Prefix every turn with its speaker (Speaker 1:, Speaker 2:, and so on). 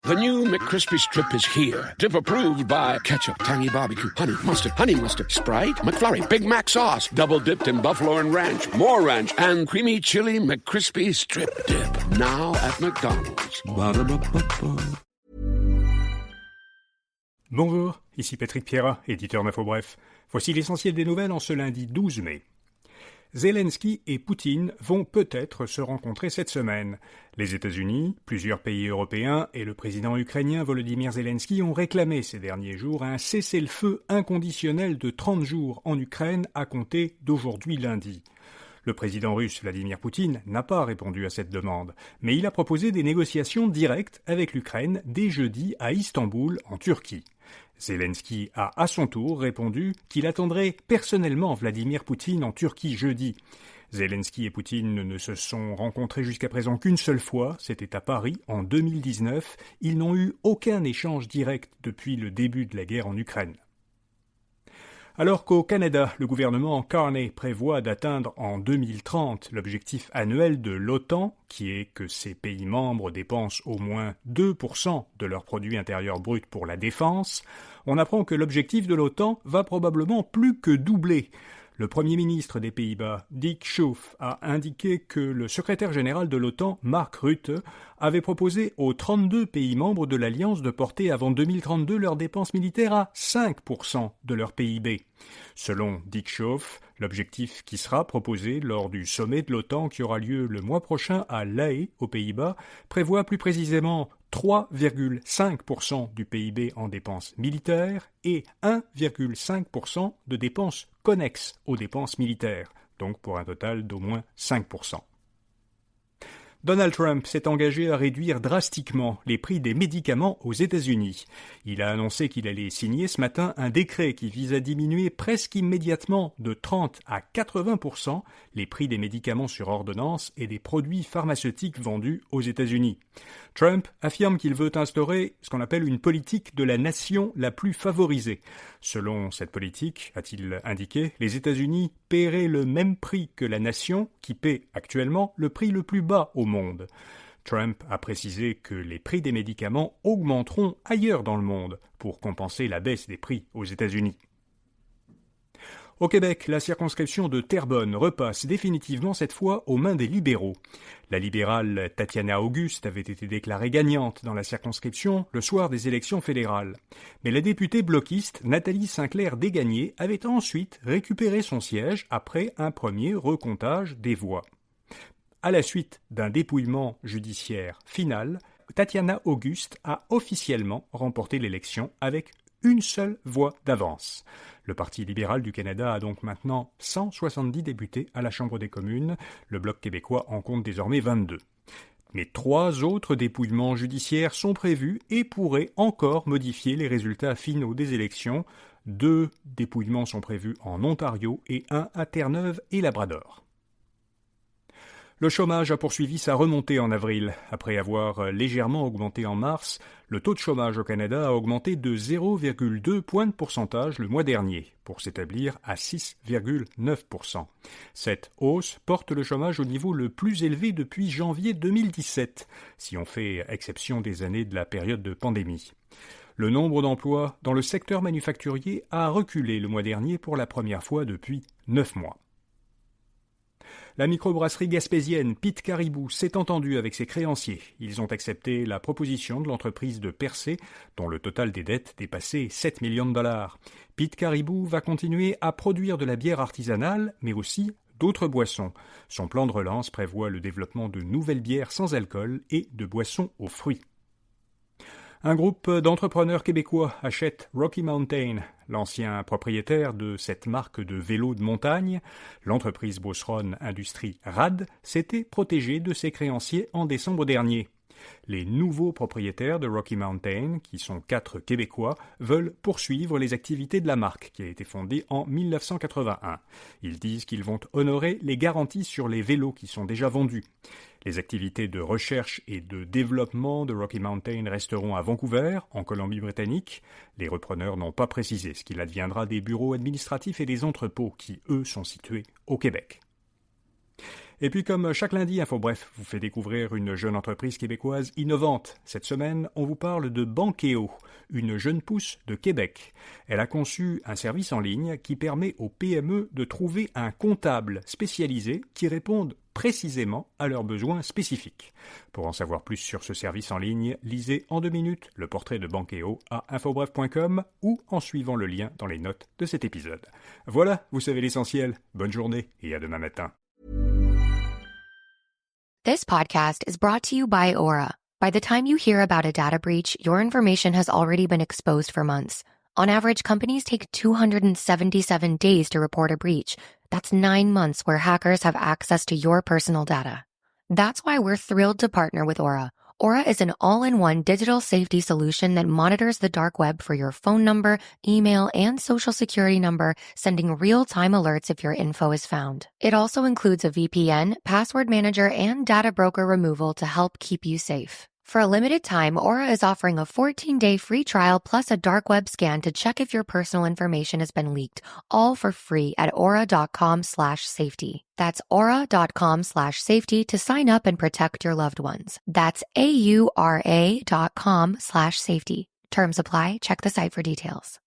Speaker 1: The new McCrispy Strip is here. Dip approved by Ketchup, Tangy Barbecue, Honey Mustard, Sprite, McFlurry, Big Mac Sauce, Double Dipped in Buffalo and Ranch, more ranch, and Creamy Chili McCrispy Strip Dip. Now at McDonald's. Ba-da-ba-ba-ba.
Speaker 2: Bonjour, ici Patrick Pierrat, éditeur d'Info Bref. Voici l'essentiel des nouvelles en ce lundi 12 mai. Zelensky et Poutine vont peut-être se rencontrer cette semaine. Les États-Unis, plusieurs pays européens et le président ukrainien Volodymyr Zelensky ont réclamé ces derniers jours un cessez-le-feu inconditionnel de 30 jours en Ukraine à compter d'aujourd'hui lundi. Le président russe Vladimir Poutine n'a pas répondu à cette demande, mais il a proposé des négociations directes avec l'Ukraine dès jeudi à Istanbul, en Turquie. Zelensky a à son tour répondu qu'il attendrait personnellement Vladimir Poutine en Turquie jeudi. Zelensky et Poutine ne se sont rencontrés jusqu'à présent qu'une seule fois, c'était à Paris en 2019. Ils n'ont eu aucun échange direct depuis le début de la guerre en Ukraine. Alors qu'au Canada, le gouvernement Carney prévoit d'atteindre en 2030 l'objectif annuel de l'OTAN, qui est que ses pays membres dépensent au moins 2% de leur produit intérieur brut pour la défense, on apprend que l'objectif de l'OTAN va probablement plus que doubler. Le Premier ministre des Pays-Bas, Dick Schoof, a indiqué que le secrétaire général de l'OTAN, Mark Rutte, avait proposé aux 32 pays membres de l'Alliance de porter avant 2032 leurs dépenses militaires à 5% de leur PIB. Selon Dick Schoof, l'objectif qui sera proposé lors du sommet de l'OTAN qui aura lieu le mois prochain à La Haye, aux Pays-Bas, prévoit plus précisément 3,5% du PIB en dépenses militaires et 1,5% de dépenses connexes aux dépenses militaires, donc pour un total d'au moins 5%. Donald Trump s'est engagé à réduire drastiquement les prix des médicaments aux États-Unis. Il a annoncé qu'il allait signer ce matin un décret qui vise à diminuer presque immédiatement de 30 à 80% les prix des médicaments sur ordonnance et des produits pharmaceutiques vendus aux États-Unis. Trump affirme qu'il veut instaurer ce qu'on appelle une politique de la nation la plus favorisée. Selon cette politique, a-t-il indiqué, les États-Unis paieraient le même prix que la nation qui paie actuellement le prix le plus bas au monde. Trump a précisé que les prix des médicaments augmenteront ailleurs dans le monde pour compenser la baisse des prix aux États-Unis. Au Québec, la circonscription de Terrebonne repasse définitivement cette fois aux mains des libéraux. La libérale Tatiana Auguste avait été déclarée gagnante dans la circonscription le soir des élections fédérales. Mais la députée bloquiste Nathalie Sinclair-Desgagnés avait ensuite récupéré son siège après un premier recomptage des voix. À la suite d'un dépouillement judiciaire final, Tatiana Auguste a officiellement remporté l'élection avec une seule voix d'avance. Le Parti libéral du Canada a donc maintenant 170 députés à la Chambre des communes. Le Bloc québécois en compte désormais 22. Mais 3 autres dépouillements judiciaires sont prévus et pourraient encore modifier les résultats finaux des élections. 2 dépouillements sont prévus en Ontario et 1 à Terre-Neuve et Labrador. Le chômage a poursuivi sa remontée en avril. Après avoir légèrement augmenté en mars, le taux de chômage au Canada a augmenté de 0,2 points de pourcentage le mois dernier, pour s'établir à 6,9%. Cette hausse porte le chômage au niveau le plus élevé depuis janvier 2017, si on fait exception des années de la période de pandémie. Le nombre d'emplois dans le secteur manufacturier a reculé le mois dernier pour la première fois depuis 9 mois. La microbrasserie gaspésienne Pete Caribou s'est entendue avec ses créanciers. Ils ont accepté la proposition de l'entreprise de Percé, dont le total des dettes dépassait 7 millions de dollars. Pete Caribou va continuer à produire de la bière artisanale, mais aussi d'autres boissons. Son plan de relance prévoit le développement de nouvelles bières sans alcool et de boissons aux fruits. Un groupe d'entrepreneurs québécois achète Rocky Mountain. L'ancien propriétaire de cette marque de vélos de montagne, l'entreprise Beauceronne Industrie RAD, s'était protégée de ses créanciers en décembre dernier. Les nouveaux propriétaires de Rocky Mountain, qui sont 4 Québécois, veulent poursuivre les activités de la marque, qui a été fondée en 1981. Ils disent qu'ils vont honorer les garanties sur les vélos qui sont déjà vendus. Les activités de recherche et de développement de Rocky Mountain resteront à Vancouver, en Colombie-Britannique. Les repreneurs n'ont pas précisé ce qu'il adviendra des bureaux administratifs et des entrepôts qui, eux, sont situés au Québec. Et puis comme chaque lundi, InfoBref vous fait découvrir une jeune entreprise québécoise innovante. Cette semaine, on vous parle de Bankéo, une jeune pousse de Québec. Elle a conçu un service en ligne qui permet aux PME de trouver un comptable spécialisé qui réponde précisément à leurs besoins spécifiques. Pour en savoir plus sur ce service en ligne, lisez en 2 minutes le portrait de Bankéo à infobref.com ou en suivant le lien dans les notes de cet épisode. Voilà, vous savez l'essentiel. Bonne journée et à demain matin.
Speaker 3: This podcast is brought to you by Aura. By the time you hear about a data breach, your information has already been exposed for months. On average, companies take 277 days to report a breach. That's 9 months where hackers have access to your personal data. That's why we're thrilled to partner with Aura. Aura is an all-in-one digital safety solution that monitors the dark web for your phone number, email, and social security number, sending real-time alerts if your info is found. It also includes a VPN, password manager, and data broker removal to help keep you safe. For a limited time, Aura is offering a 14-day free trial plus a dark web scan to check if your personal information has been leaked, all for free at aura.com/safety. That's aura.com/safety to sign up and protect your loved ones. That's AURA.com/safety. Terms apply. Check the site for details.